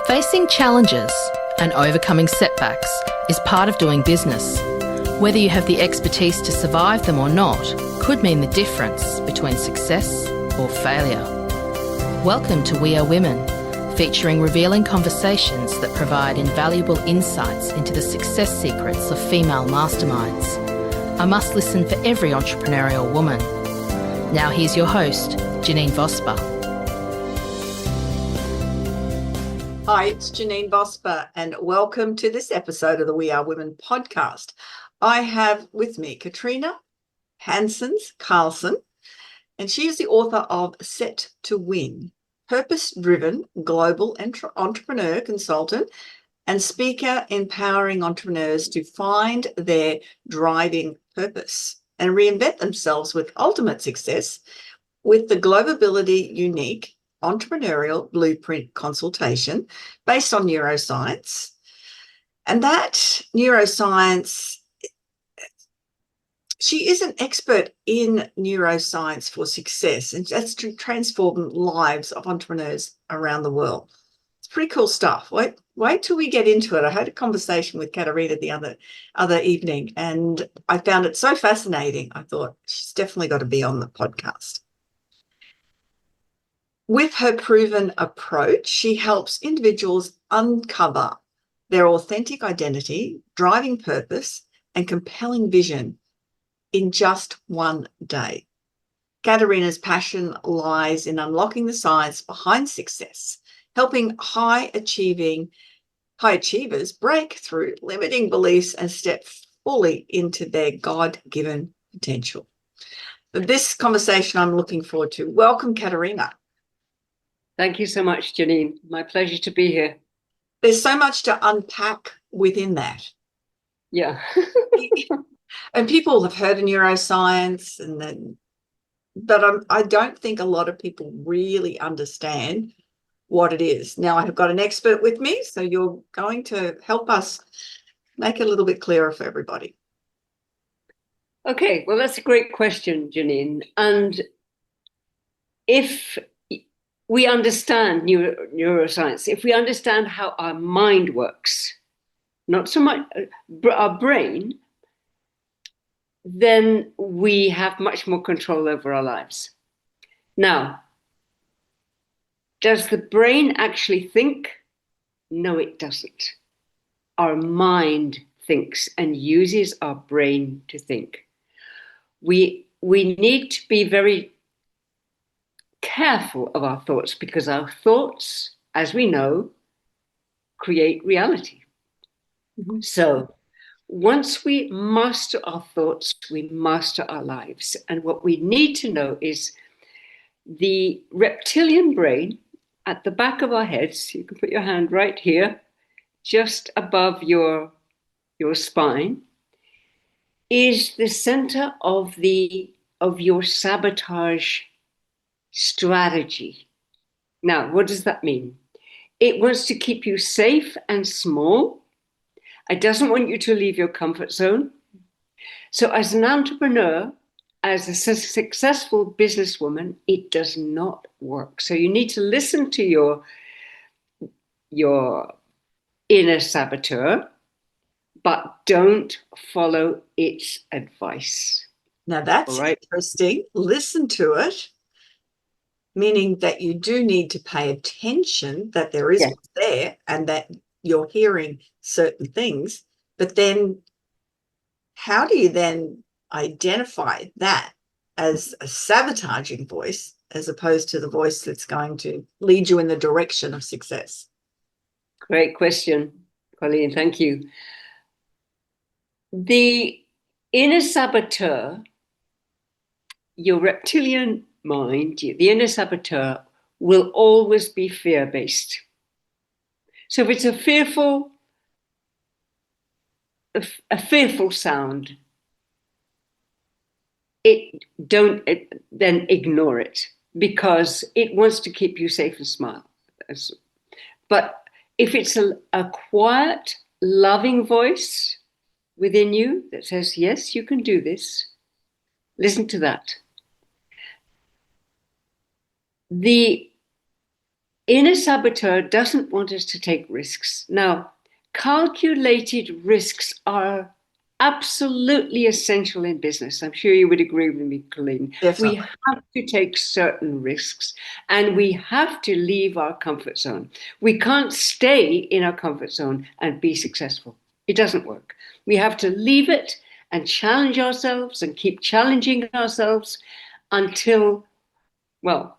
Facing challenges and overcoming setbacks is part of doing business. Whether you have the expertise to survive them or not could mean the difference between success or failure. Welcome to We Are Women, featuring revealing conversations that provide invaluable insights into the success secrets of female masterminds. A must listen for every entrepreneurial woman. Now here's your host, Janine Vosper. Hi, it's Janine Vosper, and welcome to this episode of the We Are Women podcast. I have with me Katarina Hanssens Carlsson, and she is the author of Set to Win, purpose-driven global entrepreneur consultant and speaker empowering entrepreneurs to find their driving purpose and reinvent themselves with ultimate success with the Globability Unique Entrepreneurial Blueprint consultation based on neuroscience. And that neuroscience, she is an expert in neuroscience for success, and that's to transform lives of entrepreneurs around the world. It's pretty cool stuff. Wait till we get into it. I had a conversation with Katarina the other evening, and I found it so fascinating. I thought she's definitely got to be on the podcast. With her proven approach, she helps individuals uncover their authentic identity, driving purpose, and compelling vision in just one day. Katarina's passion lies in unlocking the science behind success, helping high achievers break through limiting beliefs and step fully into their God-given potential. This conversation I'm looking forward to. Welcome, Katarina. Thank you so much, Janine. My pleasure to be here. There's so much to unpack within that. Yeah. And people have heard of neuroscience, but I don't think a lot of people really understand what it is. Now, I have got an expert with me, so you're going to help us make it a little bit clearer for everybody. Okay, well, that's a great question, Janine. And if we understand neuroscience, if we understand how our mind works, not so much our brain, then we have much more control over our lives. Now, does the brain actually think? No, it doesn't. Our mind thinks and uses our brain to think. We need to be very careful of our thoughts, because our thoughts, as we know, create reality. Mm-hmm. So once we master our thoughts, we master our lives. And what we need to know is the reptilian brain at the back of our heads. You can put your hand right here, just above your spine, is the center of your sabotage strategy. Now, what does that mean? It wants to keep you safe and small. It doesn't want you to leave your comfort zone. So as an entrepreneur, as a successful businesswoman, it does not work. So you need to listen to your inner saboteur, but don't follow its advice. Now that's interesting. Listen to it. Meaning that you do need to pay attention that there is what's there and that you're hearing certain things. But then how do you then identify that as a sabotaging voice as opposed to the voice that's going to lead you in the direction of success? Great question, Colleen. Thank you. The inner saboteur, your reptilian mind, the inner saboteur, will always be fear-based. So if it's a fearful sound, then ignore it, because it wants to keep you safe and smile. But if it's a quiet, loving voice within you that says, yes, you can do this, listen to that. The inner saboteur doesn't want us to take risks. Now, calculated risks are absolutely essential in business. I'm sure you would agree with me, Colleen. Definitely. We have to take certain risks and we have to leave our comfort zone. We can't stay in our comfort zone and be successful. It doesn't work. We have to leave it and challenge ourselves and keep challenging ourselves until, well,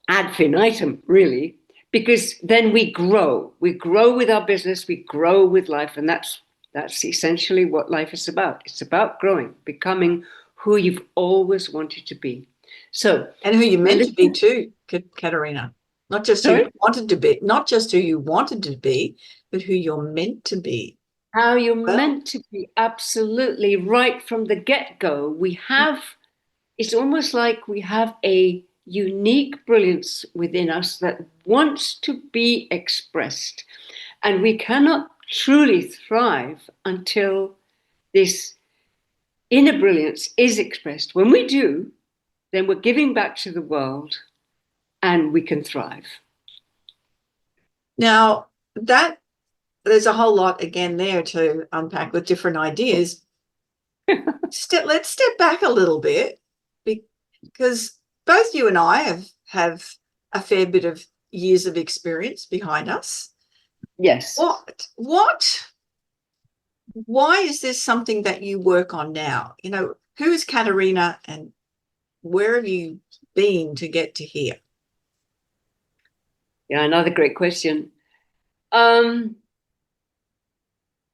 ad infinitum, really, because then we grow. We grow with our business, we grow with life, and that's essentially what life is about. It's about growing, becoming who you've always wanted to be. So, and who you meant to be too, Katarina. Not just who you wanted to be, not just who you wanted to be, but who you're meant to be. How you're meant to be, absolutely, right from the get-go. We have, it's almost like we have a unique brilliance within us that wants to be expressed. And we cannot truly thrive until this inner brilliance is expressed. When we do, then we're giving back to the world and we can thrive. Now, there's a whole lot again there to unpack with different ideas. Let's step back a little bit, because both you and I have a fair bit of years of experience behind us. Yes. Why is this something that you work on now? You know, who is Katarina and where have you been to get to here? Yeah, another great question.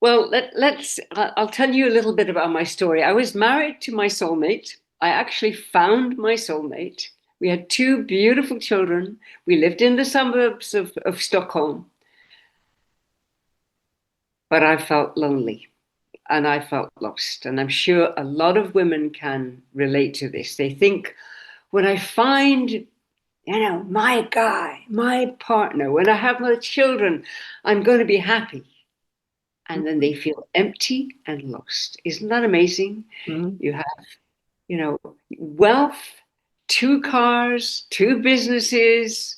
Well, I'll tell you a little bit about my story. I was married to my soulmate. I actually found my soulmate. We had 2 beautiful children. We lived in the suburbs of Stockholm. But I felt lonely and I felt lost. And I'm sure a lot of women can relate to this. They think, when I find, my guy, my partner, when I have my children, I'm going to be happy. And then they feel empty and lost. Isn't that amazing? Mm-hmm. You have, wealth, 2 cars, 2 businesses.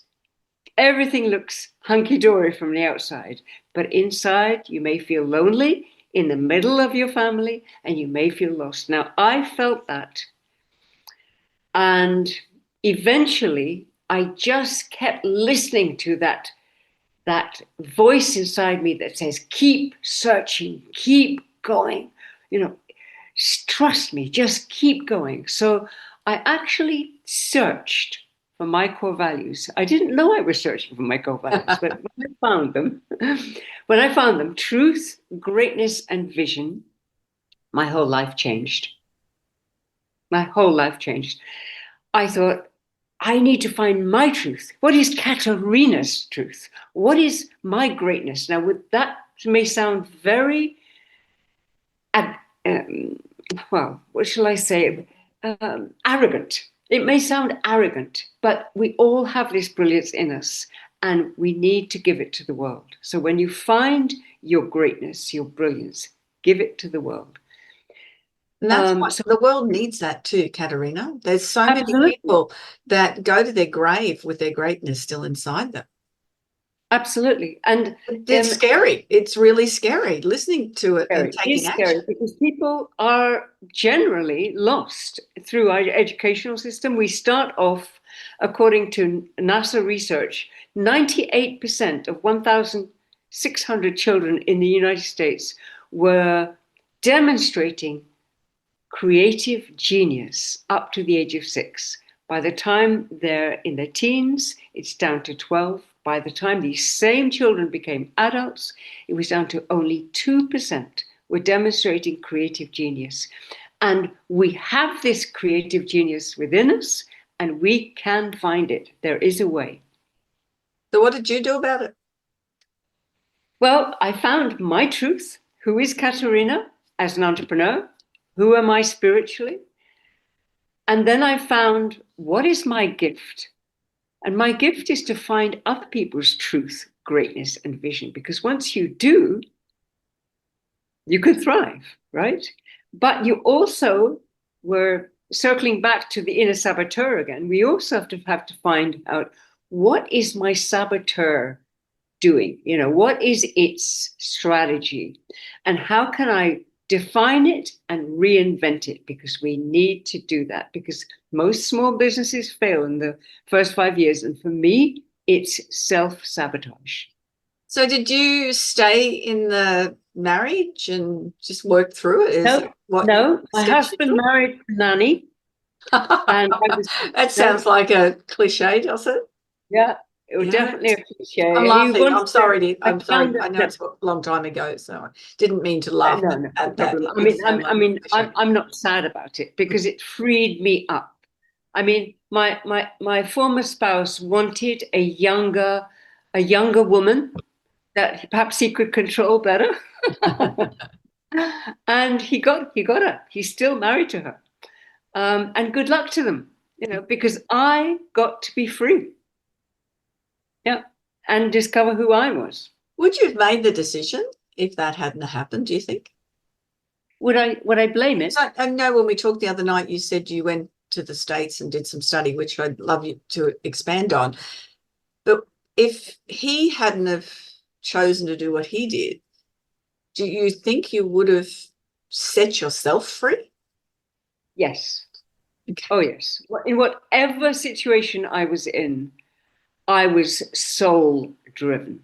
Everything looks hunky-dory from the outside. But inside, you may feel lonely in the middle of your family and you may feel lost. Now, I felt that. And eventually, I just kept listening to that voice inside me that says, keep searching, keep going, trust me, just keep going. So I actually searched for my core values. I didn't know I was searching for my core values, but when I found them, truth, greatness, and vision, my whole life changed. My whole life changed. I thought, I need to find my truth. What is Katarina's truth? What is my greatness? Now, that may sound very, what shall I say? Arrogant. It may sound arrogant, but we all have this brilliance in us and we need to give it to the world. So when you find your greatness, your brilliance, give it to the world. And that's the world needs that too, Katarina. There's so many people that go to their grave with their greatness still inside them. Absolutely. And it's scary. It's really scary listening to it and taking action. Scary because people are generally lost through our educational system. We start off, according to NASA research, 98% of 1,600 children in the United States were demonstrating creative genius up to the age of 6. By the time they're in their teens, it's down to 12. By the time these same children became adults, it was down to only 2% were demonstrating creative genius. And we have this creative genius within us, and we can find it. There is a way. So what did you do about it? Well, I found my truth. Who is Katarina as an entrepreneur? Who am I spiritually? And then I found, what is my gift? And my gift is to find other people's truth, greatness, and vision. Because once you do, you can thrive, right? But you also were circling back to the inner saboteur again. We also have to find out, what is my saboteur doing? You know, what is its strategy? And how can I define it and reinvent it? Because we need to do that, because most small businesses fail in the first 5 years. And for me, it's self-sabotage. So did you stay in the marriage and just work through it? No, my husband married a nanny. And that sounds like a cliche, does it? Yeah, it was definitely a cliche. I'm laughing. I'm sorry. I know it's a long time ago, so I didn't mean to laugh at that. I'm not sad about it, because it freed me up. I mean, my former spouse wanted a younger woman that perhaps he could control better. And he got her. He's still married to her. And good luck to them, you know, because I got to be free. Yeah. And discover who I was. Would you have made the decision if that hadn't happened, do you think? Would I blame it? So, I know when we talked the other night, you said you went to the States and did some study, which I'd love you to expand on. But if he hadn't have chosen to do what he did, do you think you would have set yourself free? Yes. Okay. Oh, yes. In whatever situation I was in, I was soul driven.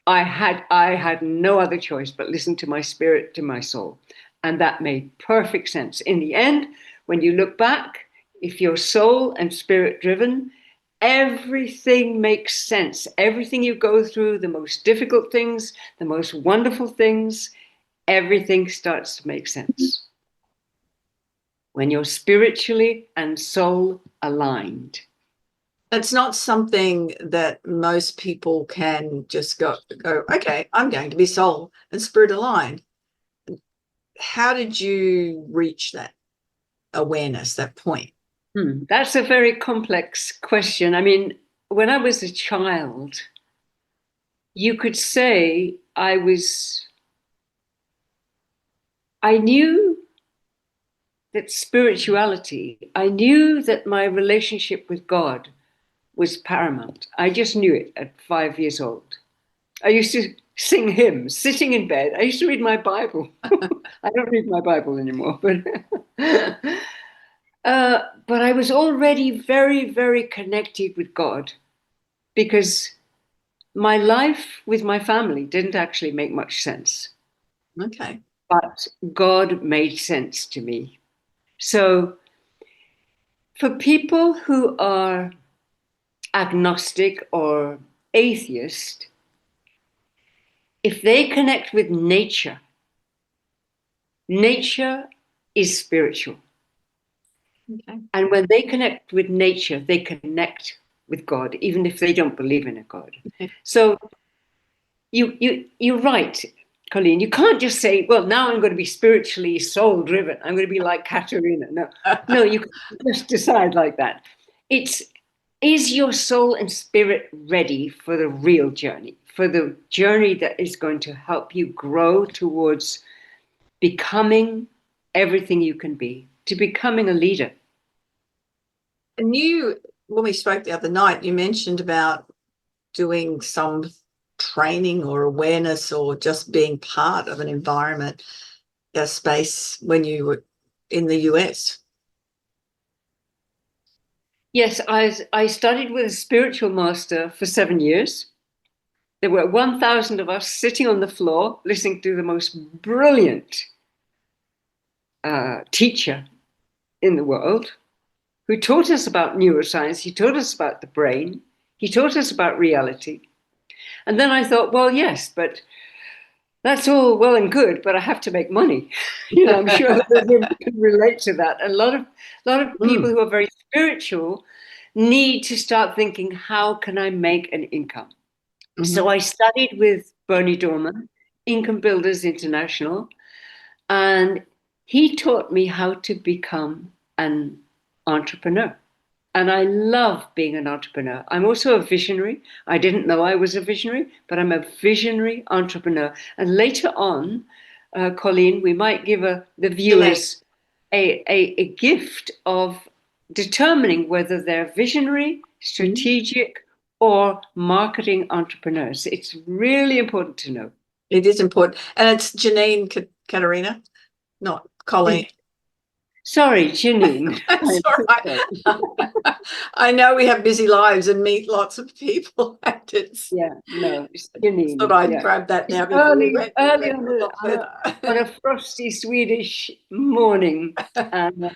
I had no other choice but listen to my spirit, to my soul. And that made perfect sense. In the end, when you look back, if you're soul and spirit driven, everything makes sense. Everything you go through, the most difficult things, the most wonderful things, everything starts to make sense. When you're spiritually and soul aligned. It's not something that most people can just go, okay, I'm going to be soul and spirit aligned. How did you reach that awareness, that point? That's a very complex question. I mean, when I was a child, you could say I knew that spirituality, I knew that my relationship with God was paramount. I just knew it at 5 years old. I used to sing hymns, sitting in bed. I used to read my Bible. I don't read my Bible anymore, but I was already very, very connected with God, because my life with my family didn't actually make much sense. Okay. But God made sense to me. So for people who are agnostic or atheist, if they connect with nature, nature is spiritual. Okay. And when they connect with nature, they connect with God, even if they don't believe in a God. Okay. So you're right, Colleen. You can't just say, well, now I'm going to be spiritually soul driven. I'm going to be like Katarina. No, you can't just decide like that. Is your soul and spirit ready for the real journey, for the journey that is going to help you grow towards becoming everything you can be, to becoming a leader? And when we spoke the other night, you mentioned about doing some training or awareness or just being part of an environment, a space when you were in the US. Yes, I studied with a spiritual master for 7 years. There were 1,000 of us sitting on the floor listening to the most brilliant teacher in the world, who taught us about neuroscience. He taught us about the brain. He taught us about reality. And then I thought, well, yes, but that's all well and good, but I have to make money. I'm sure that women can relate to that. A lot of people who are very spiritual need to start thinking, how can I make an income? Mm-hmm. So I studied with Bernie Dorman, Income Builders International, and he taught me how to become an entrepreneur. And I love being an entrepreneur. I'm also a visionary. I didn't know I was a visionary, but I'm a visionary entrepreneur. And later on, Colleen, we might give the viewers a gift of determining whether they're visionary, strategic, or marketing entrepreneurs. It's really important to know. It is important. And it's Janine Katarina, not Colleen. Sorry, Janine. That's all right. I know we have busy lives and meet lots of people. It's Janine. Thought I'd grab that now before early, we went on a frosty Swedish morning. And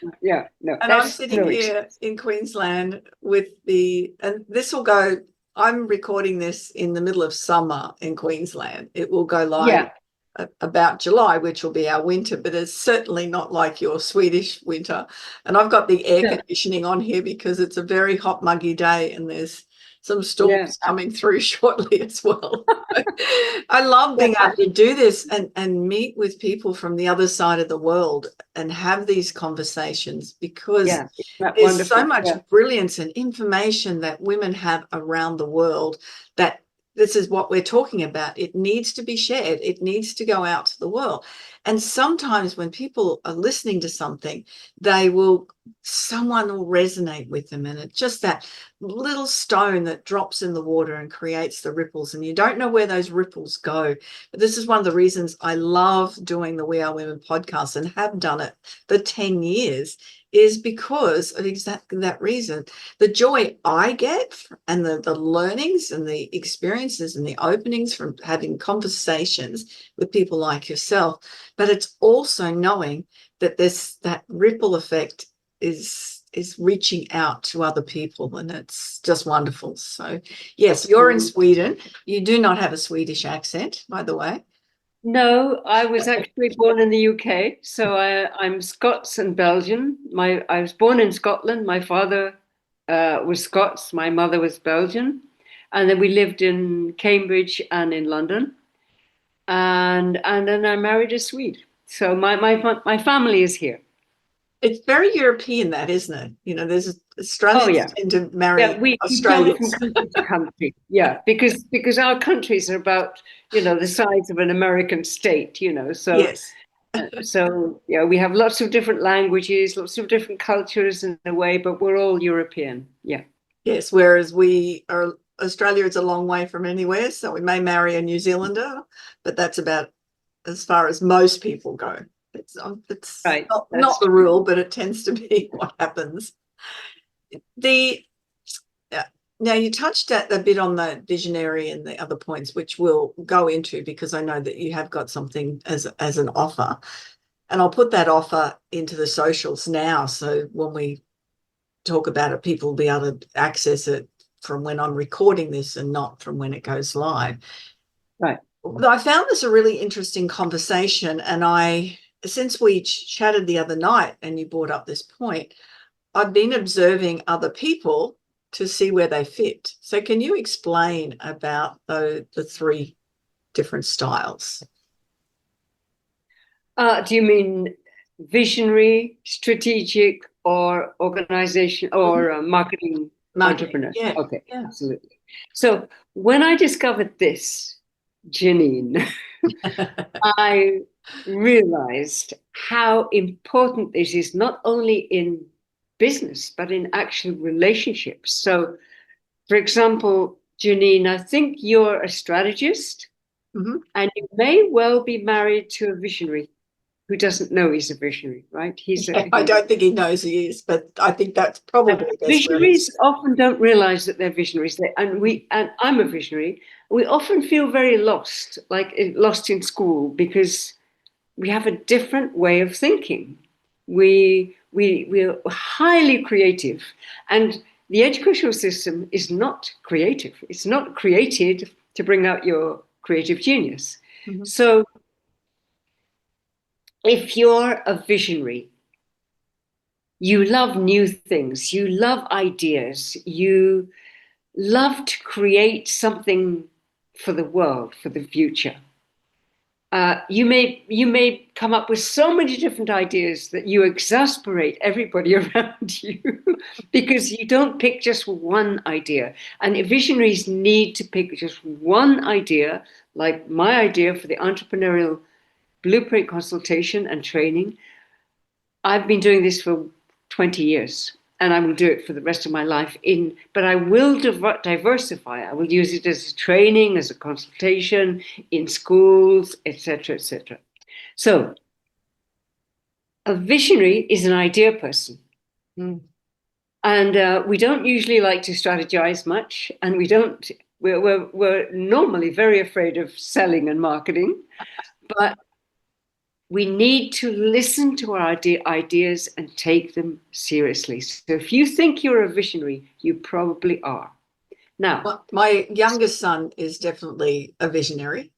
I'm sitting here in Queensland and this will go, I'm recording this in the middle of summer in Queensland. It will go live about July, which will be our winter, but it's certainly not like your Swedish winter. And I've got the air conditioning on here because it's a very hot, muggy day and there's some storms coming through shortly as well. I love being able to do this and meet with people from the other side of the world and have these conversations, because there's so much brilliance and information that women have around the world that this is what we're talking about. It needs to be shared. It needs to go out to the world. And sometimes when people are listening to something, someone will resonate with them. And it's just that little stone that drops in the water and creates the ripples. And you don't know where those ripples go. But this is one of the reasons I love doing the We Are Women podcast and have done it for 10 years, is because of exactly that reason. The joy I get and the learnings and the experiences and the openings from having conversations with people like yourself, but it's also knowing that that ripple effect is reaching out to other people, and it's just wonderful. So yes, you're in Sweden. You do not have a Swedish accent, by the way. No, I was actually born in the UK, so I'm Scots and Belgian. I was born in Scotland. My father was Scots, my mother was Belgian, and then we lived in Cambridge and in London, and then I married a Swede. So my family is here. It's very European, that, isn't it? You know, there's Australians tend to marry we Australians. From country to country. Yeah, because our countries are about, the size of an American state, so yes. We have lots of different languages, lots of different cultures in a way, but we're all European. Yeah. Yes, whereas Australia is a long way from anywhere, so we may marry a New Zealander, but that's about as far as most people go. It's right. not the rule, but it tends to be what happens. Now you touched a bit on the visionary and the other points, which we'll go into, because I know that you have got something as an offer, and I'll put that offer into the socials now. So when we talk about it, people will be able to access it from when I'm recording this and not from when it goes live. Right. I found this a really interesting conversation, and since we chatted the other night and you brought up this point, I've been observing other people to see where they fit. So can you explain about the three different styles? Do you mean visionary, strategic, or organization, or marketing entrepreneur? Yeah. Okay, absolutely. So when I discovered this, Janine, I realized how important this is, not only in business, but in actual relationships. So, for example, Janine, I think you're a strategist, and you may well be married to a visionary who doesn't know he's a visionary, right? I don't think he knows he is, but I think that's probably visionaries often don't realize that they're visionaries. And I'm a visionary. We often feel very lost, like lost in school, because we have a different way of thinking. We're highly creative, and the educational system is not creative. It's not created to bring out your creative genius. Mm-hmm. So if you're a visionary, you love new things, you love ideas, you love to create something for the world, for the future. You may come up with so many different ideas that you exasperate everybody around you because you don't pick just one idea. And visionaries need to pick just one idea, like my idea for the entrepreneurial blueprint consultation and training. I've been doing this for 20 years. and I will do it for the rest of my life. But I will diversify. I will use it as a training, as a consultation in schools, etc., etc. So, a visionary is an idea person. And we don't usually like to strategize much, and we're normally very afraid of selling and marketing, but we need to listen to our ideas and take them seriously. So if you think you're a visionary, you probably are. Now, well, my youngest son is definitely a visionary.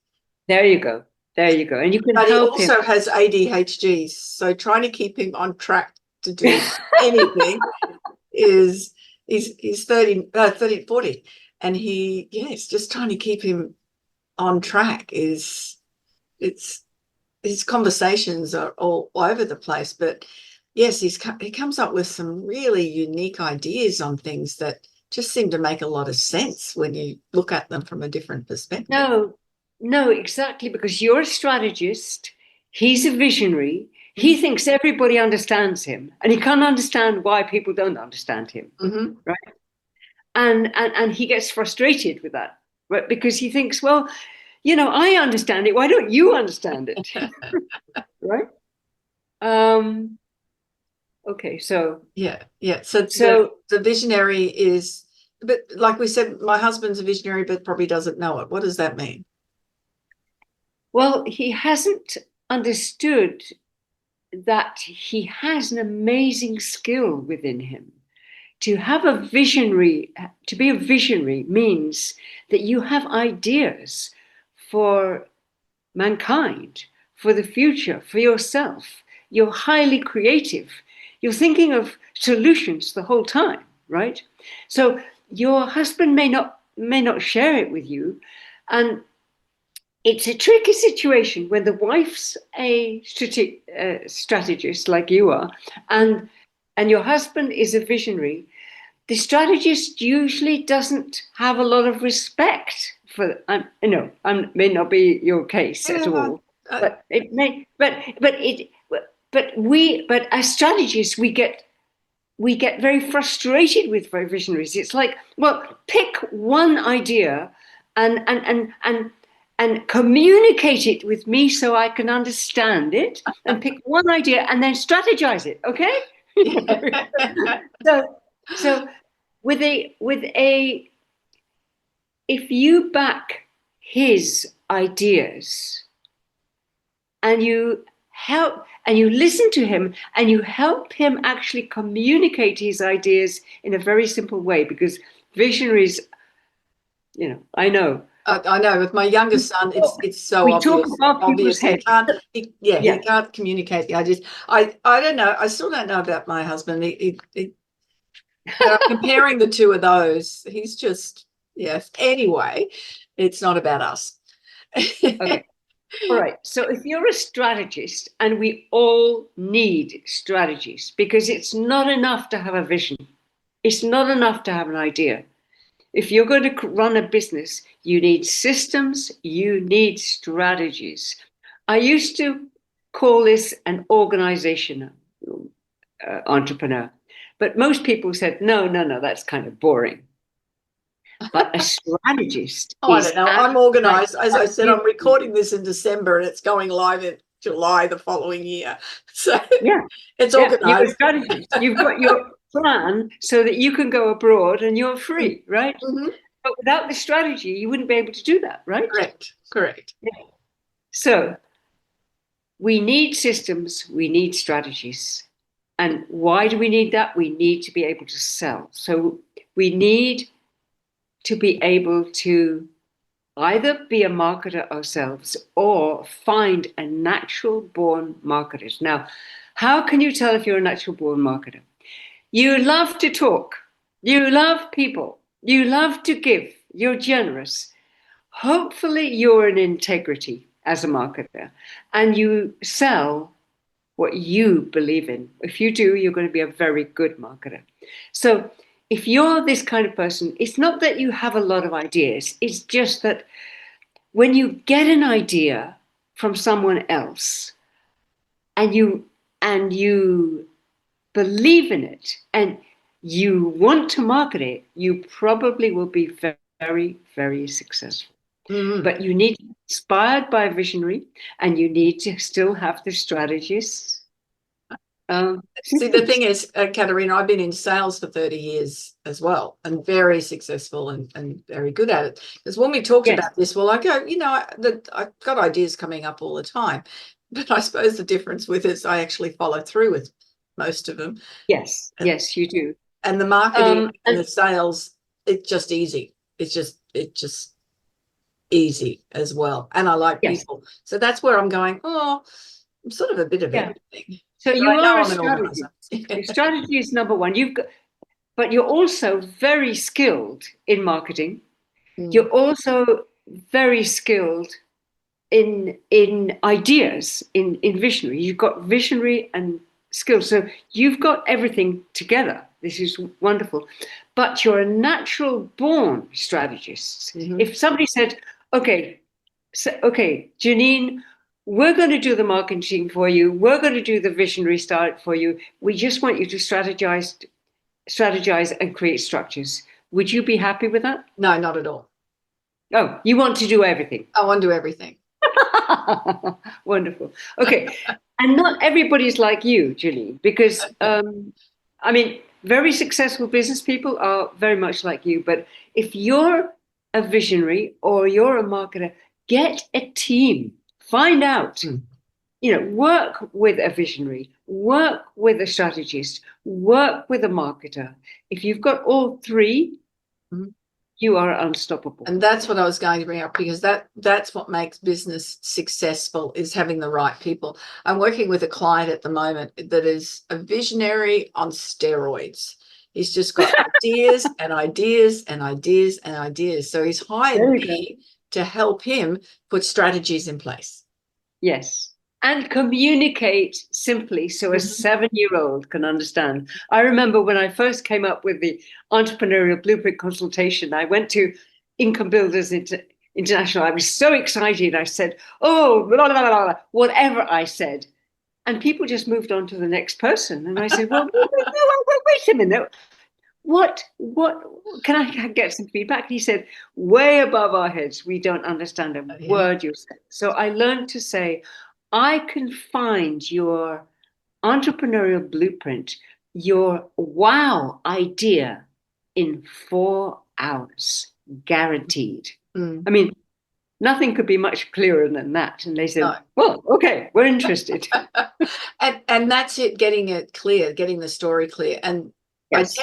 There you go. And you can but help he also has ADHD, so trying to keep him on track to do anything is he's 30, 40, and it's just trying to keep him on track. His conversations are all over the place, but yes, he comes up with some really unique ideas on things that just seem to make a lot of sense when you look at them from a different perspective. No, exactly, because you're a strategist, he's a visionary, he thinks everybody understands him, and he can't understand why people don't understand him, right? And he gets frustrated with that, right? Because he thinks, well, I understand it, why don't you understand it? Right? Okay, so so the visionary is, but like we said, my husband's a visionary but probably doesn't know it. What does that mean? Well, he hasn't understood that he has an amazing skill within him. To be a visionary means that you have ideas for mankind, for the future, for yourself. You're highly creative. You're thinking of solutions the whole time, right? So your husband may not share it with you, and it's a tricky situation when the wife's a strategist like you are, and your husband is a visionary. The strategist usually doesn't have a lot of respect for. May not be your case at all, but it may. But as strategists, we get very frustrated with visionaries. It's like, well, pick one idea and communicate it with me so I can understand it, and pick one idea and then strategize it. Okay. So if you back his ideas and you listen to him and you help him actually communicate his ideas in a very simple way, because visionaries, I know with my youngest son, it's so obvious. He can't communicate the ideas. I don't know. I still don't know about my husband. Comparing the two of those, he's just, yes. Anyway, it's not about us. Okay. All right. So if you're a strategist, and we all need strategies, because it's not enough to have a vision. It's not enough to have an idea. If you're going to run a business, you need systems, you need strategies. I used to call this an organizational entrepreneur, but most people said, no, that's kind of boring. But a strategist I don't know. I'm organized. As I said, I'm recording this in December and it's going live in July the following year. So it's organized. You're a strategist. You've got your plan so that you can go abroad and you're free, right? But without the strategy, you wouldn't be able to do that, right? Correct. Yeah. So we need systems, we need strategies. And why do we need that? We need to be able to sell. So we need to be able to either be a marketer ourselves or find a natural born marketer. Now, how can you tell if you're a natural born marketer? You love to talk, you love people, you love to give, you're generous. Hopefully you're in integrity as a marketer and you sell what you believe in. If you do, you're going to be a very good marketer. So if you're this kind of person, it's not that you have a lot of ideas. It's just that when you get an idea from someone else and you believe in it and you want to market it, you probably will be very, very successful. But you need to be inspired by a visionary, and you need to still have the strategists. See, the thing is, Katarina, I've been in sales for 30 years as well, and very successful and very good at it. Because when we talked about this, well, I go, I've got ideas coming up all the time. But I suppose the difference with it is I actually follow through with most of them. Yes, you do. And the marketing and the sales, it's just easy. It's just easy as well. And I like people. So that's where I'm going, I'm sort of a bit of everything. So you are a strategist. Your strategy is number one. But you're also very skilled in marketing. You're also very skilled in ideas, in visionary. You've got visionary and skills. So you've got everything together. This is wonderful. But you're a natural born strategist. If somebody said, okay, Janine, we're going to do the marketing for you. We're going to do the visionary start for you. We just want you to strategize and create structures. Would you be happy with that? No, not at all. Oh, you want to do everything. I want to do everything. Wonderful. Okay. And not everybody's like you, Janine, because, very successful business people are very much like you. But if you're a visionary or you're a marketer, get a team. Find out, work with a visionary, work with a strategist, work with a marketer. If you've got all three, you are unstoppable. And that's what I was going to bring up, because that's what makes business successful, is having the right people. I'm working with a client at the moment that is a visionary on steroids. He's just got ideas and ideas and ideas and ideas. So he's hired me to help him put strategies in place. Yes. And communicate simply so a 7-year-old can understand. I remember when I first came up with the Entrepreneurial Blueprint consultation, I went to Income Builders International. I was so excited. I said, blah, blah, blah, blah, whatever I said. And people just moved on to the next person. And I said, well, wait a minute. What can I get some feedback? He said, way above our heads, we don't understand a word you said. So I learned to say, I can find your entrepreneurial blueprint, your wow idea in 4 hours, guaranteed. I mean, nothing could be much clearer than that. And they said, well, okay, we're interested. and that's it, getting it clear, getting the story clear. And yes.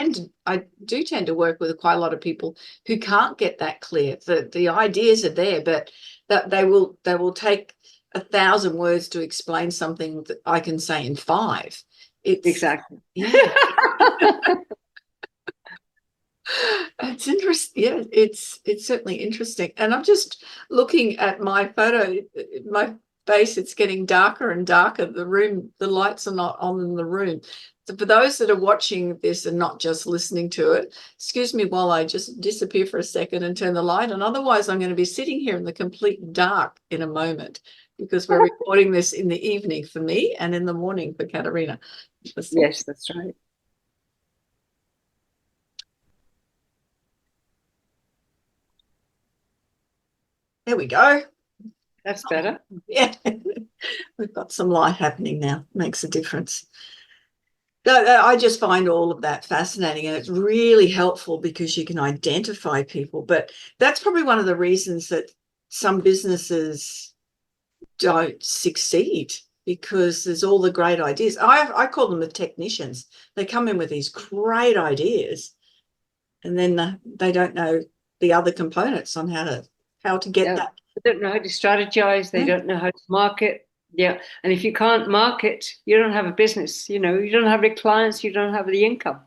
I do tend to work with quite a lot of people who can't get that clear. The ideas are there, but that they will take 1,000 words to explain something that I can say in 5. Exactly. Yeah. It's interesting. Yeah, it's certainly interesting. And I'm just looking at my photo, my face, it's getting darker and darker. The lights are not on in the room. So for those that are watching this and not just listening to it, excuse me while I just disappear for a second and turn the light on. Otherwise, I'm going to be sitting here in the complete dark in a moment, because we're recording this in the evening for me and in the morning for Katarina. Yes, that's right. There we go. That's better. Yeah, we've got some light happening now. Makes a difference. I just find all of that fascinating, and it's really helpful because you can identify people. But that's probably one of the reasons that some businesses don't succeed, because there's all the great ideas. I call them the technicians. They come in with these great ideas, and then they don't know the other components on how to get that. They don't know how to strategize. They don't know how to market. Yeah. And if you can't market, you don't have a business. You don't have the clients, you don't have the income.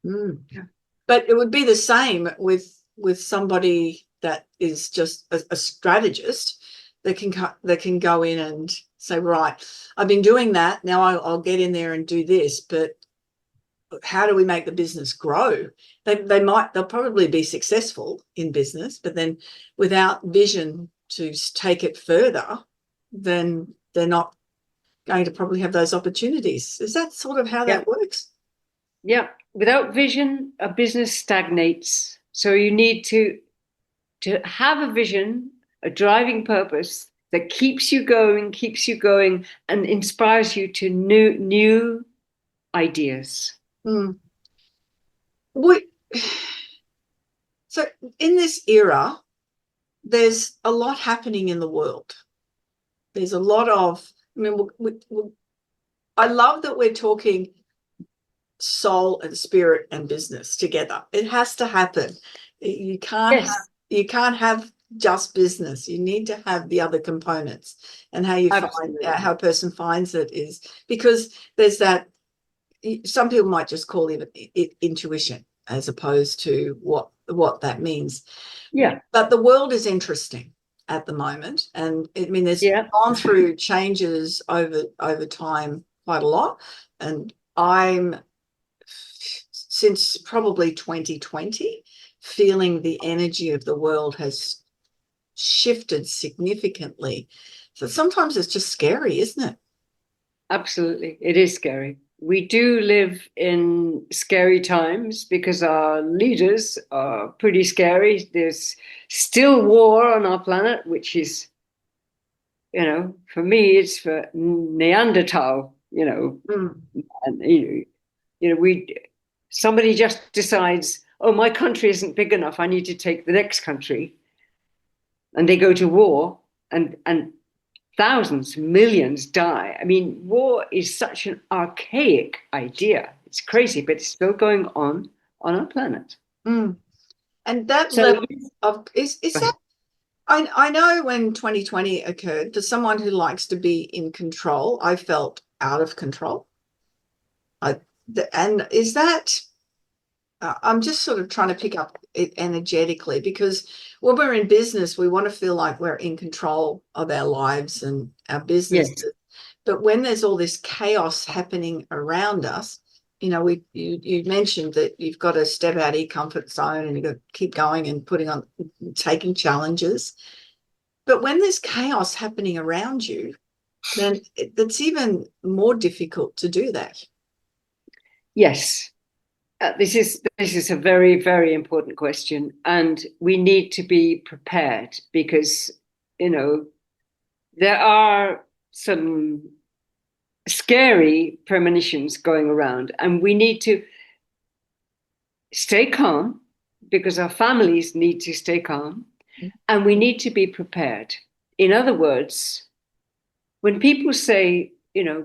Yeah. But it would be the same with somebody that is just a strategist that can go in and say, right, I've been doing that. Now I'll get in there and do this. But how do we make the business grow? They'll probably be successful in business, but then without vision to take it further, then they're not going to probably have those opportunities. Is that sort of how that works? Yeah. Without vision, a business stagnates. So you need to have a vision, a driving purpose that keeps you going, and inspires you to new ideas. Mm. So in this era, there's a lot happening in the world. There's a lot of, I mean, I love that we're talking soul and spirit and business together. It has to happen. You can't Yes. you can't have just business. You need to have the other components, and how you Absolutely. find how a person finds it is because there's that. Some people might just call it intuition as opposed to what that means. Yeah. But the world is interesting at the moment, and I mean, there's gone through changes over time quite a lot, and I'm since probably 2020 feeling the energy of the world has shifted significantly. So sometimes it's just scary, isn't it? Absolutely. It is scary. We do live in scary times because our leaders are pretty scary. There's still war on our planet, which is, for me, it's for Neanderthal, and somebody just decides, oh, my country isn't big enough, I need to take the next country, and they go to war, and thousands, millions die. I mean, war is such an archaic idea. It's crazy, but it's still going on our planet. And that level of is that, I know when 2020 occurred, for someone who likes to be in control, I felt out of control. And is that, I'm just sort of trying to pick up it energetically, because when we're in business, we want to feel like we're in control of our lives and our business. Yes. But when there's all this chaos happening around us, you mentioned that you've got to step out of your comfort zone and you've got to keep going and taking challenges. But when there's chaos happening around you, then it's even more difficult to do that. Yes. This is a very, very important question, and we need to be prepared because, there are some scary premonitions going around, and we need to stay calm because our families need to stay calm, and we need to be prepared. In other words, when people say,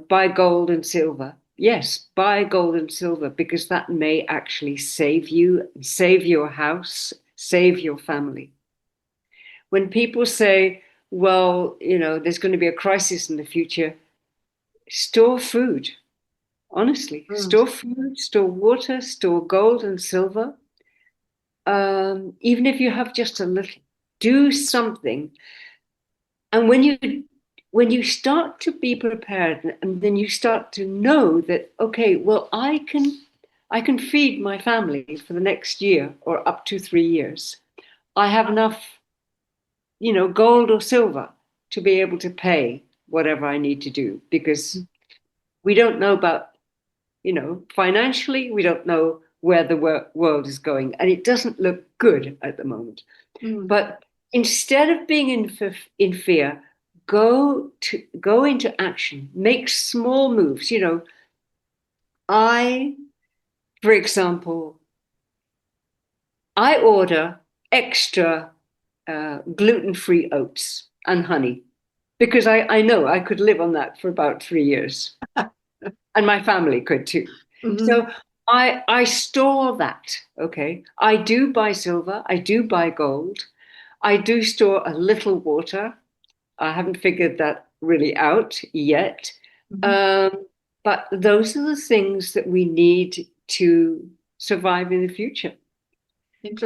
buy gold and silver, yes, buy gold and silver, because that may actually save you, save your house, save your family. When people say, well, there's going to be a crisis in the future, store food. Honestly, store food, store water, store gold and silver. Even if you have just a little, do something. And when you start to be prepared, and then you start to know that, okay, well, I can feed my family for the next year or up to 3 years. I have enough, gold or silver to be able to pay whatever I need to do, because we don't know about, financially, we don't know where the world is going, and it doesn't look good at the moment. But instead of being in fear, go into action, make small moves. For example, I order extra gluten-free oats and honey because I know I could live on that for about 3 years. And my family could too. So I store that, okay? I do buy silver, I do buy gold, I do store a little water. I haven't figured that really out yet. But those are the things that we need to survive in the future.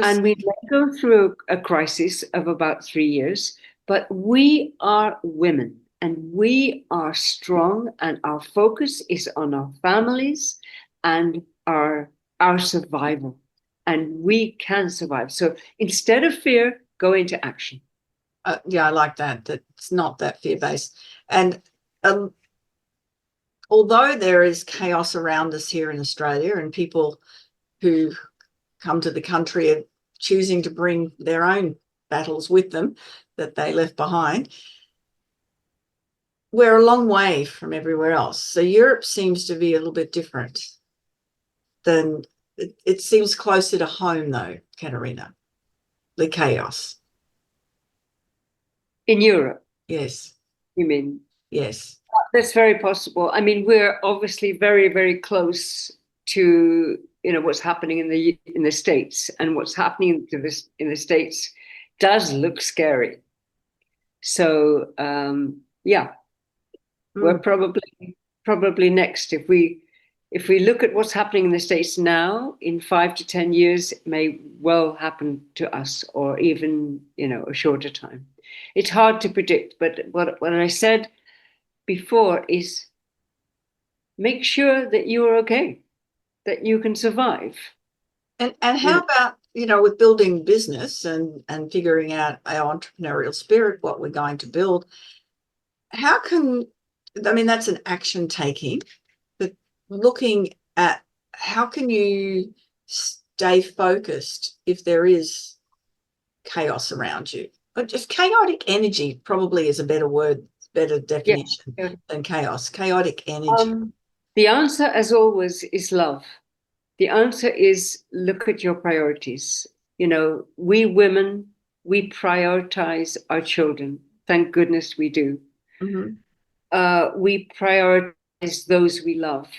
And we may go through a crisis of about 3 years, but we are women. And we are strong, and our focus is on our families and our survival. And we can survive. So instead of fear, go into action. Yeah, I like that. That's not that fear-based. And although there is chaos around us here in Australia, and people who come to the country are choosing to bring their own battles with them that they left behind, we're a long way from everywhere else. So Europe seems to be a little bit different than it seems closer to home, though, Katarina, the chaos. In Europe, Yes. you mean? Yes. That's very possible. I mean, we're obviously very, very close to, you know, what's happening in the States, and what's happening to this in the States does look scary. So yeah, we're probably next. If we look at what's happening in the States now, in 5 to 10 years, it may well happen to us, or even, you know, a shorter time. It's hard to predict, but what I said before is make sure that you are okay, that you can survive. And how about, you know, with building business and figuring out our entrepreneurial spirit, what we're going to build, how can, I mean, that's an action taking, but looking at how can you stay focused if there is chaos around you? But just chaotic energy probably is a better word, better definition than chaos. Chaotic energy. The answer, as always, is love. The answer is look at your priorities. You know, we women, we prioritize our children. Thank goodness we do. We prioritize those we love.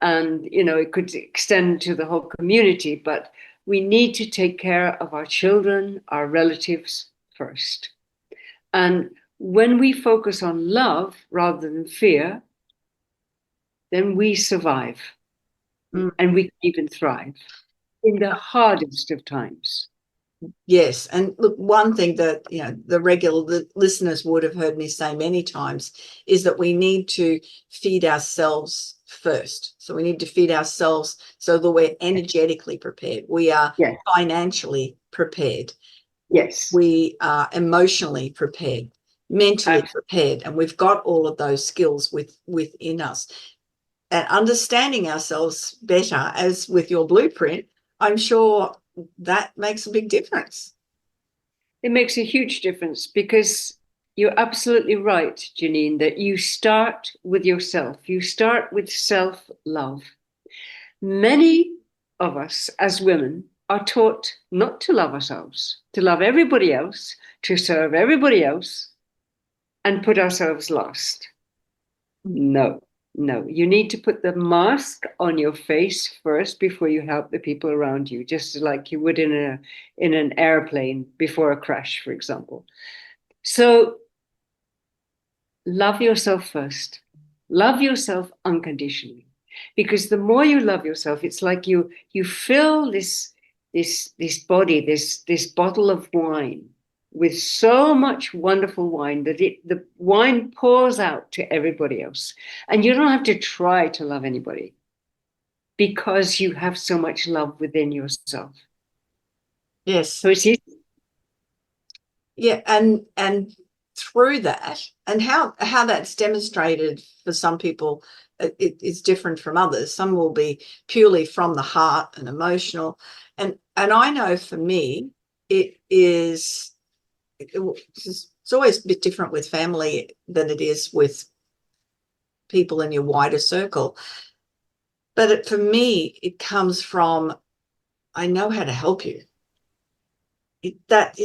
And, you know, it could extend to the whole community, but we need to take care of our children, our relatives first. And when we focus on love rather than fear, then we survive. And we can even thrive in the hardest of times. Yes. And look, one thing that, you know, the listeners would have heard me say many times is that we need to feed ourselves first. So we need to feed ourselves so that we're energetically prepared. We are financially prepared. Yes. We are emotionally prepared, mentally prepared. And we've got all of those skills within us. And understanding ourselves better, as with your blueprint, I'm sure that makes a big difference. It makes a huge difference, because you're absolutely right, Janine, that you start with yourself. You start with self-love. Many of us as women are taught not to love ourselves, to love everybody else, to serve everybody else, and put ourselves last. No, you need to put the mask on your face first before you help the people around you, just like you would in an airplane before a crash, for example. So love yourself first. Love yourself unconditionally, because the more you love yourself, it's like you fill this body, this bottle of wine, with so much wonderful wine that the wine pours out to everybody else. And you don't have to try to love anybody, because you have so much love within yourself. Yes. So it's easy. Yeah, and through that, and how that's demonstrated for some people, it's different from others. Some will be purely from the heart and emotional. And I know for me, it's always a bit different with family than it is with people in your wider circle. But for me, it comes from, I know how to help you. That's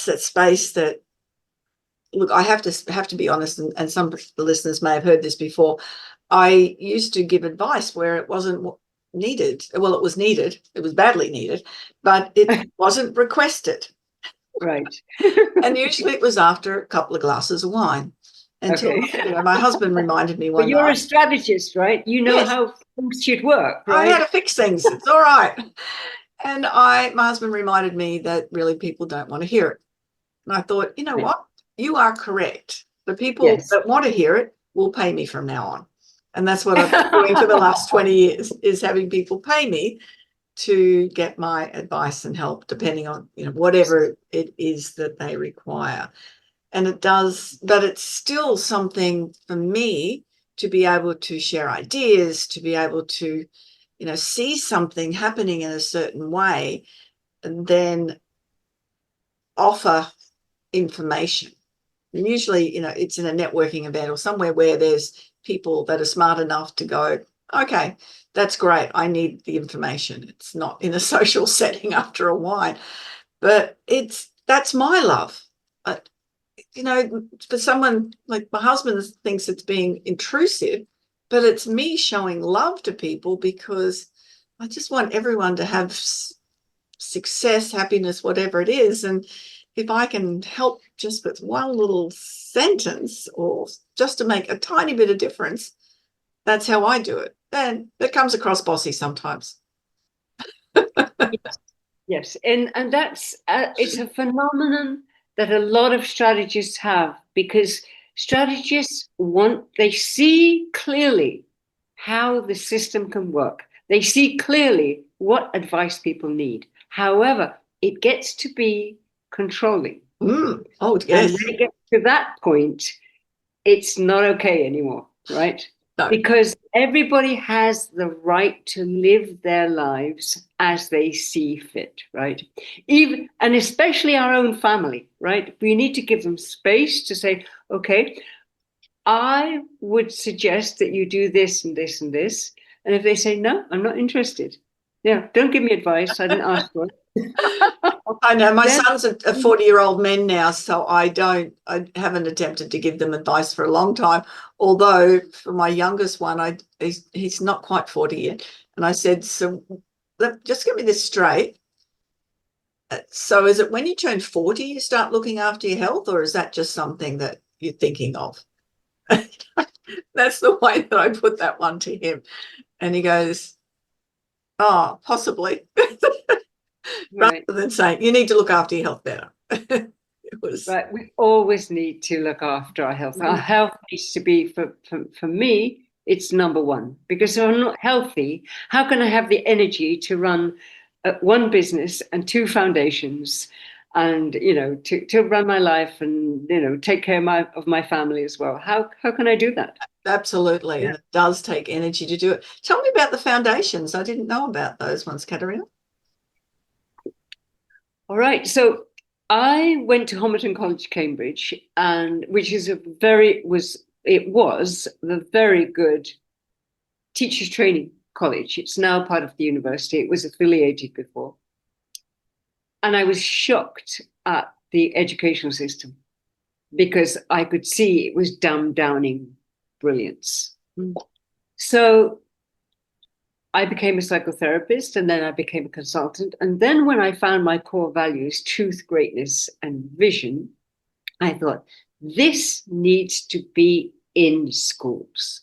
that space that, look, I have to be honest, and some of the listeners may have heard this before. I used to give advice where it wasn't needed. Well, it was needed. It was badly needed, but it wasn't requested. Right. And usually it was after a couple of glasses of wine. Until my husband reminded me one night. But you're night, a strategist, right? You know how things should work, right? I know how to fix things. It's all right. And my husband reminded me that really people don't want to hear it. And I thought, you know what? You are correct. The people that want to hear it will pay me from now on. And that's what I've been doing for the last 20 years, is having people pay me to get my advice and help, depending on, whatever it is that they require. And it does, but it's still something for me to be able to share ideas, to be able to, see something happening in a certain way, and then offer information. And usually, it's in a networking event or somewhere where there's people that are smart enough to go, okay, that's great, I need the information. It's not in a social setting after a wine, but that's my love. For someone like my husband thinks it's being intrusive, but it's me showing love to people because I just want everyone to have success, happiness, whatever it is. And if I can help just with one little sentence or just to make a tiny bit of difference, that's how I do it. And it comes across bossy sometimes. Yes. And that's, it's a phenomenon that a lot of strategists have, because strategists they see clearly how the system can work. They see clearly what advice people need. However, it gets to be controlling. Oh, yes. And when it gets to that point, it's not okay anymore, right? No. Because everybody has the right to live their lives as they see fit, right? And especially our own family, right? We need to give them space to say, okay, I would suggest that you do this and this and this. And if they say, no, I'm not interested. Yeah, don't give me advice. I didn't ask for it. I know my sons are 40-year-old men now, so I haven't attempted to give them advice for a long time. Although for my youngest one, he's not quite 40 yet. And I said, so just get me this straight. So is it when you turn 40, you start looking after your health, or is that just something that you're thinking of? That's the way that I put that one to him. And he goes, oh, possibly. Right. Rather than saying, you need to look after your health better. Right. We always need to look after our health. Our health needs to be, for me, it's number one. Because if I'm not healthy, how can I have the energy to run one business and two foundations and, to run my life and, take care of my family as well? How can I do that? Absolutely. Yeah. And it does take energy to do it. Tell me about the foundations. I didn't know about those ones, Katarina. All right. So I went to Homerton College, Cambridge, which is it was the very good teachers training college. It's now part of the university. It was affiliated before. And I was shocked at the educational system because I could see it was dumbed downing brilliance. So I became a psychotherapist, and then I became a consultant. And then when I found my core values, truth, greatness, and vision, I thought, this needs to be in schools.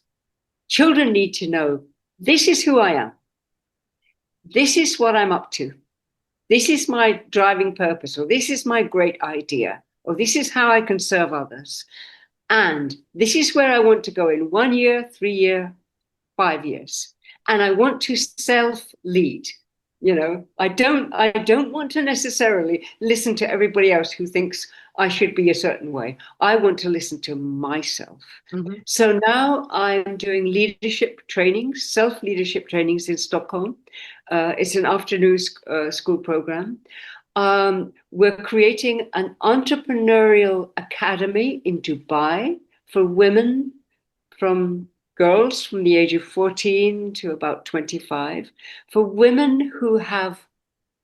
Children need to know, this is who I am. This is what I'm up to. This is my driving purpose, or this is my great idea, or this is how I can serve others. And this is where I want to go in 1 year, 3 year, 5 years. And I want to self-lead. I don't want to necessarily listen to everybody else who thinks I should be a certain way. I want to listen to myself. Mm-hmm. So now I'm doing leadership trainings, self-leadership trainings in Stockholm. It's an afternoon school program. We're creating an entrepreneurial academy in Dubai for women, girls from the age of 14 to about 25, for women who have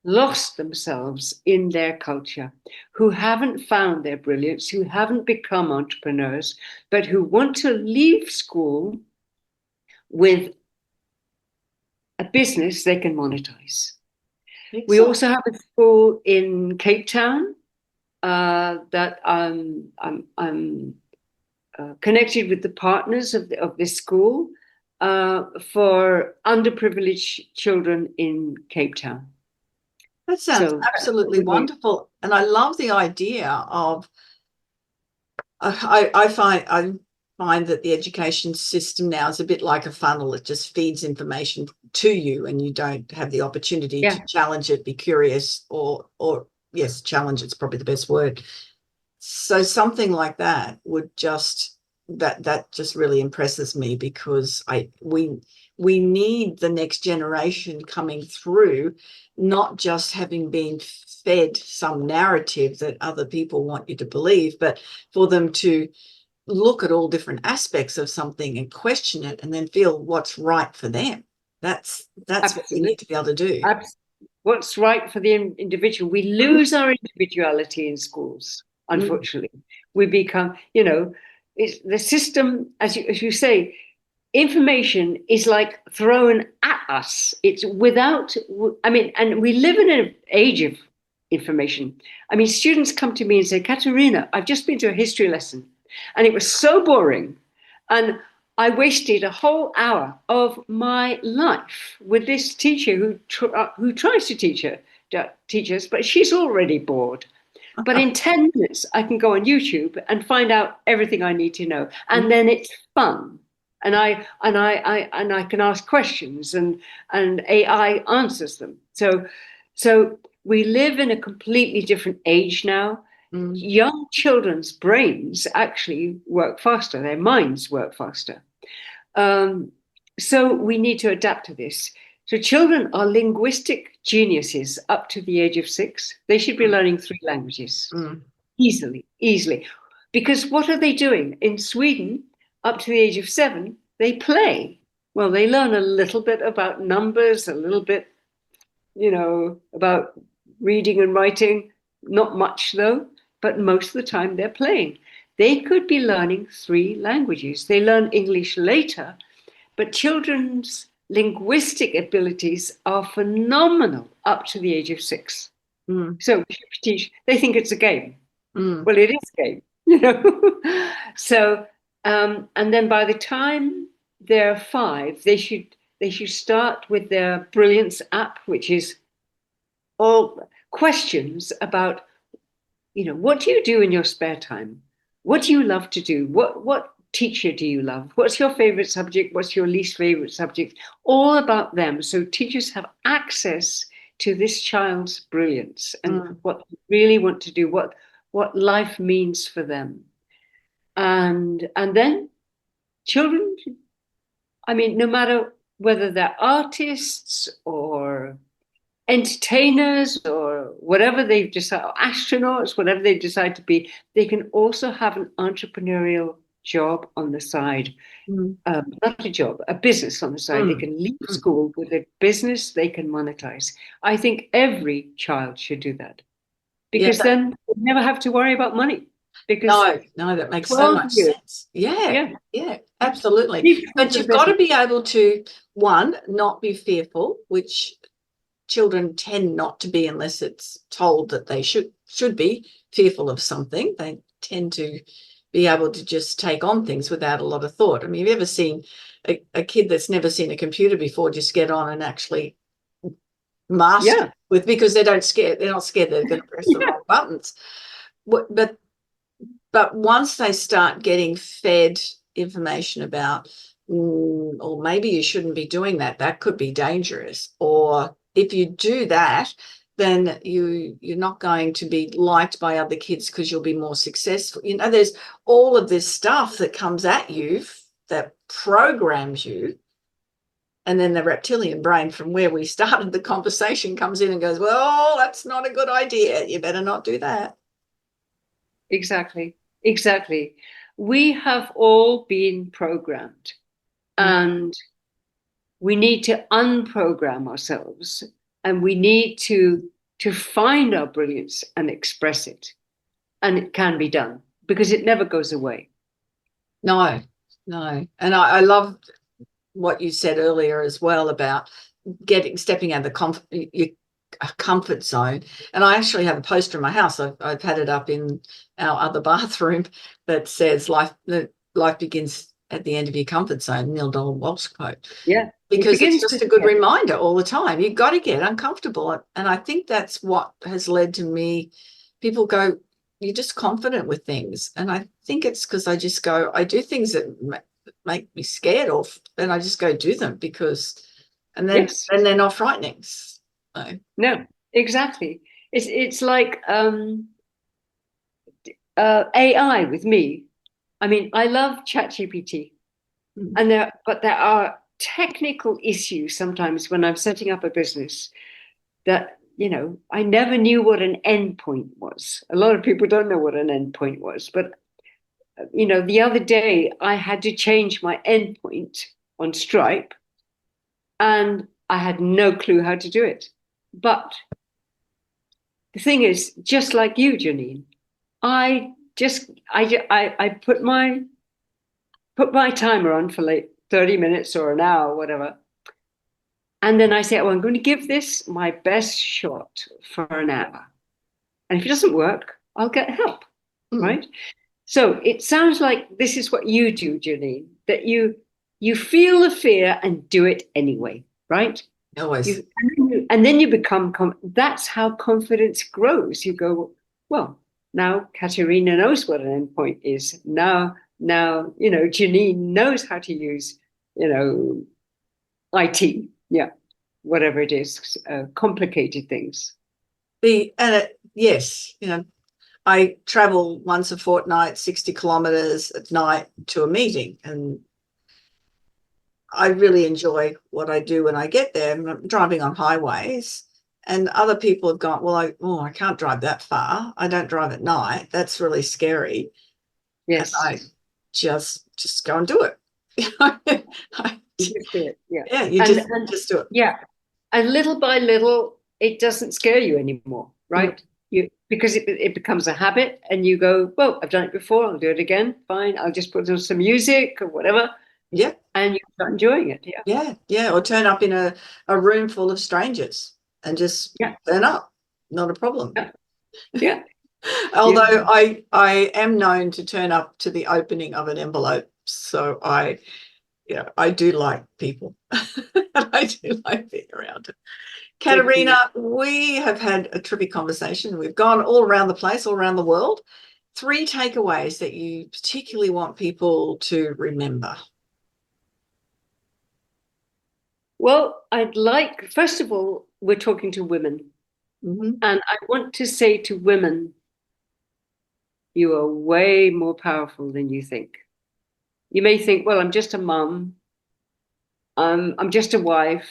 lost themselves in their culture, who haven't found their brilliance, who haven't become entrepreneurs, but who want to leave school with a business they can monetize. Excellent. We also have a school in Cape Town that I'm connected with the partners of this school for underprivileged children in Cape Town. That sounds absolutely wonderful. And I love the idea of, I find that the education system now is a bit like a funnel. It just feeds information to you and you don't have the opportunity to challenge it, be curious, or yes, challenge, it's probably the best word. So something like that would just that just really impresses me, because we need the next generation coming through, not just having been fed some narrative that other people want you to believe, but for them to look at all different aspects of something and question it, and then feel what's right for them. That's what we need to be able to do. What's right for the individual. We lose our individuality in schools, unfortunately. We become, it's the system, as you say, information is like thrown at us. It's without, and we live in an age of information. Students come to me and say, Katarina, I've just been to a history lesson and it was so boring. And I wasted a whole hour of my life with this teacher who tries to teach us, but she's already bored. But in 10 minutes, I can go on YouTube and find out everything I need to know. And then it's fun. And I can ask questions, and AI answers them. So we live in a completely different age now. Young children's brains actually work faster. Their minds work faster. So we need to adapt to this. So children are linguistic geniuses up to the age of 6. They should be learning 3 languages easily. Because what are they doing? In Sweden, up to the age of 7, they play. Well, they learn a little bit about numbers, a little bit, about reading and writing. Not much, though, but most of the time they're playing. They could be learning 3 languages. They learn English later, but children's linguistic abilities are phenomenal up to the age of 6. So they think it's a game. Well, it is a game, So, and then by the time they're 5, they should start with their Brilliance app, which is all questions about, what do you do in your spare time? What do you love to do? What teacher do you love? What's your favorite subject? What's your least favorite subject? All about them. So teachers have access to this child's brilliance and what they really want to do, what life means for them. And then children, no matter whether they're artists or entertainers or whatever they've decided, astronauts, whatever they decide to be, they can also have an entrepreneurial job on the side. Not a job, a business on the side. They can leave school with a business they can monetize. I think every child should do that, because then they never have to worry about money. Because no, that makes so much sense. Yeah, absolutely. But you've got to be able to, one, not be fearful, which children tend not to be unless it's told that they should be fearful of something. They tend to be able to just take on things without a lot of thought. Have you ever seen a kid that's never seen a computer before just get on and actually master with, because they're not scared they're going to press the wrong buttons. But once they start getting fed information about, or maybe you shouldn't be doing that, that could be dangerous, or if you do that, then you're not going to be liked by other kids because you'll be more successful. There's all of this stuff that comes at you that programs you. And then the reptilian brain, from where we started the conversation, comes in and goes, well, that's not a good idea. You better not do that. Exactly. We have all been programmed, and we need to unprogram ourselves, and we need to find our brilliance and express it. And it can be done, because it never goes away. No. And I love what you said earlier as well about stepping out of your comfort zone. And I actually have a poster in my house. I've had it up in our other bathroom that says life begins at the end of your comfort zone, Neil Donald Walsh quote. Yeah. Because it's just a good reminder all the time. You've got to get uncomfortable. And I think that's what has led to me. People go, you're just confident with things. And I think it's because I do things that make me scared off, and I just go do them and they're not frightening. So. No, exactly. It's like AI with me. I mean, I love ChatGPT, but there are technical issues sometimes when I'm setting up a business that, I never knew what an endpoint was. A lot of people don't know what an endpoint was, but the other day I had to change my endpoint on Stripe, and I had no clue how to do it. But the thing is, just like you, Janine, I put my timer on for like 30 minutes or an hour, whatever. And then I say, oh, I'm going to give this my best shot for an hour. And if it doesn't work, I'll get help, right? So it sounds like this is what you do, Janine, that you feel the fear and do it anyway, right? Always. And then you become, that's how confidence grows. You go, well, now Katarina knows what an endpoint is. Now, Janine knows how to use, IT, whatever it is, complicated things. Yes, I travel once a fortnight, 60 kilometers at night to a meeting, and I really enjoy what I do when I get there. I'm driving on highways, and other people have gone, well, I can't drive that far. I don't drive at night. That's really scary. Yes. And I just go and do it. You just do it. Yeah. Yeah, you just do it. Yeah. And little by little, it doesn't scare you anymore, right? Because it becomes a habit, and you go, well, I've done it before, I'll do it again. Fine, I'll just put on some music or whatever. Yeah. And you start enjoying it. Yeah. Or turn up in a room full of strangers and just turn up. Not a problem. Yeah. Although I am known to turn up to the opening of an envelope. So I do like people. And I do like being around it. Katarina, we have had a terrific conversation. We've gone all around the place, all around the world. 3 takeaways that you particularly want people to remember. Well, first of all, we're talking to women. And I want to say to women, you are way more powerful than you think. You may think, well, I'm just a mum. I'm just a wife.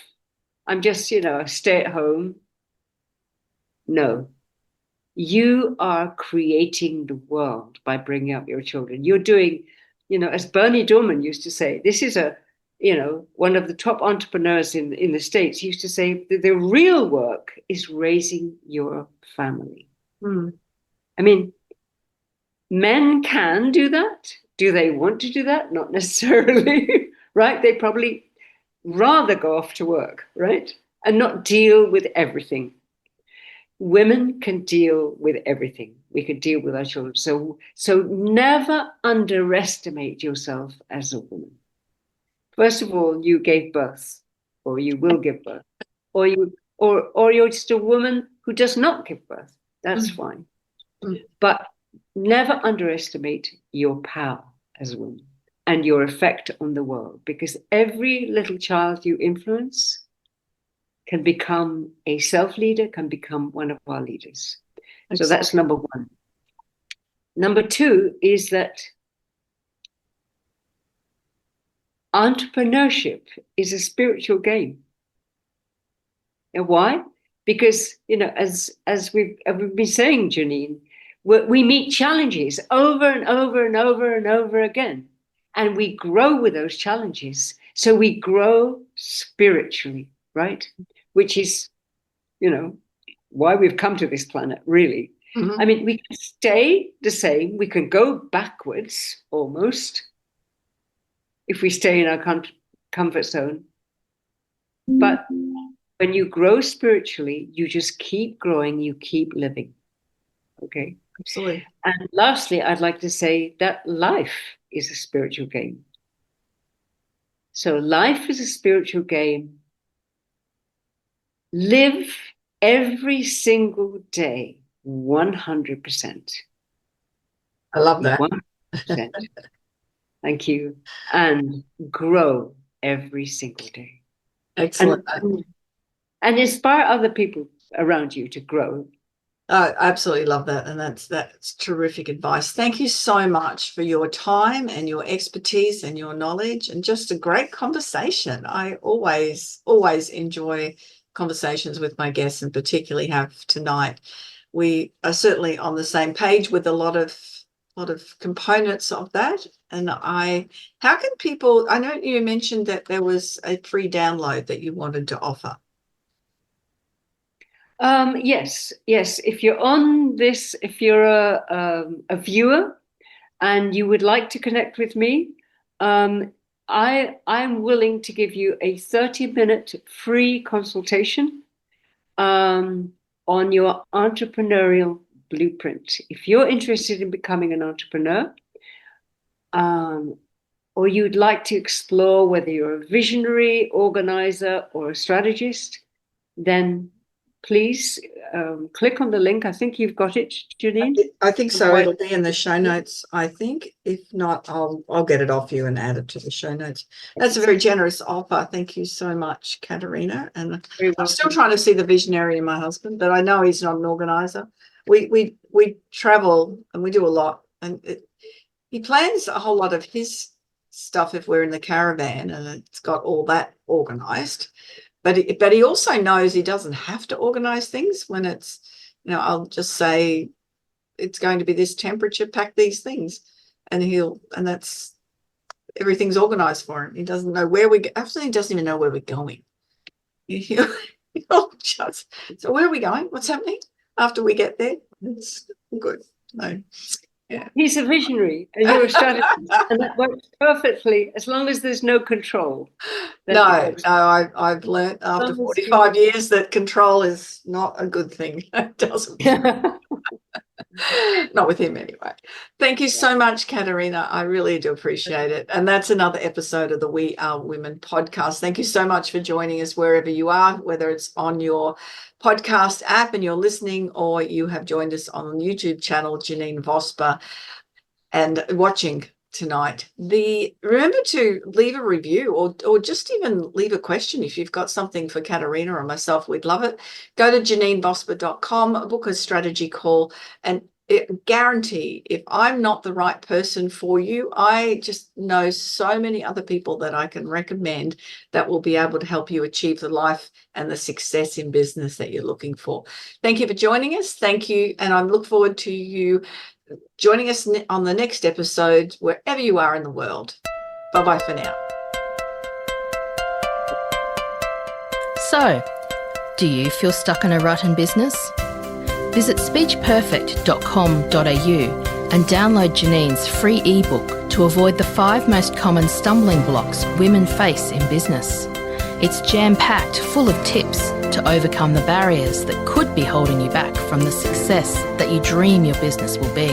I'm just, a stay at home. No, you are creating the world by bringing up your children. You're doing, as Bernie Dorman used to say, this is one of the top entrepreneurs in the States used to say that the real work is raising your family. I mean, men can do that. Do they want to do that? Not necessarily, right? They probably rather go off to work, right? And not deal with everything. Women can deal with everything. We can deal with our children. So never underestimate yourself as a woman. First of all, you gave birth, or you will give birth, or you're just a woman who does not give birth. That's fine. But never underestimate your power as a woman and your effect on the world, because every little child you influence can become a self-leader, can become one of our leaders. So that's number 1. Number 2 is that entrepreneurship is a spiritual game. And why? Because, as we've been saying, Janine, we meet challenges over and over and over and over again. And we grow with those challenges. So we grow spiritually, right? Which is, why we've come to this planet, really. I mean, we can stay the same. We can go backwards almost if we stay in our comfort zone. But when you grow spiritually, you just keep growing, you keep living. Okay? Absolutely. And lastly, I'd like to say that life is a spiritual game. So life is a spiritual game. Live every single day 100%. I love that. 100%. Thank you. And grow every single day. Excellent. And inspire other people around you to grow. I absolutely love that. And that's terrific advice. Thank you so much for your time and your expertise and your knowledge, and just a great conversation. I always enjoy conversations with my guests, and particularly have tonight. We are certainly on the same page with a lot of components of that. And how can people, I know you mentioned that there was a free download that you wanted to offer. Yes. If you're on this, if you're a viewer and you would like to connect with me, I'm willing to give you a 30-minute free consultation on your entrepreneurial blueprint. If you're interested in becoming an entrepreneur, or you'd like to explore whether you're a visionary, organizer, or a strategist, then please click on the link. I think you've got it, Janine. I think so. It'll be in the show notes, I think. If not, I'll get it off you and add it to the show notes. That's a very generous offer. Thank you so much, Katarina. And I'm still trying to see the visionary in my husband, but I know he's not an organizer. We travel and we do a lot, and he plans a whole lot of his stuff if we're in the caravan, and it's got all that organized. But he also knows he doesn't have to organize things when it's, I'll just say it's going to be this temperature, pack these things, and that's everything's organized for him. He doesn't know where actually he doesn't even know where we're going. So where are we going? What's happening after we get there? It's good. No. Yeah. He's a visionary and you're a strategist, and that works perfectly as long as there's no control. No, I've learned after 45 years that control is not a good thing. It doesn't. Not with him anyway. Thank you so much, Katarina. I really do appreciate it. And that's another episode of the We Are Women podcast. Thank you so much for joining us wherever you are, whether it's on your podcast app and you're listening, or you have joined us on the YouTube channel, Janine Vosper, and watching tonight. Remember to leave a review or just even leave a question if you've got something for Katarina or myself. We'd love it. Go to JanineVosper.com, book a strategy call, and guarantee if I'm not the right person for you, I just know so many other people that I can recommend that will be able to help you achieve the life and the success in business that you're looking for. Thank you for joining us. Thank you. And I look forward to you joining us on the next episode, wherever you are in the world. Bye-bye for now. So, do you feel stuck in a rut in business? Visit speechperfect.com.au and download Janine's free ebook to avoid the 5 most common stumbling blocks women face in business. It's jam-packed full of tips to overcome the barriers that could be holding you back from the success that you dream your business will be.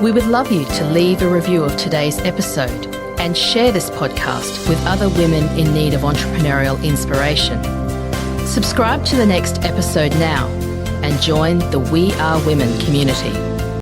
We would love you to leave a review of today's episode and share this podcast with other women in need of entrepreneurial inspiration. Subscribe to the next episode now and join the We Are Women community.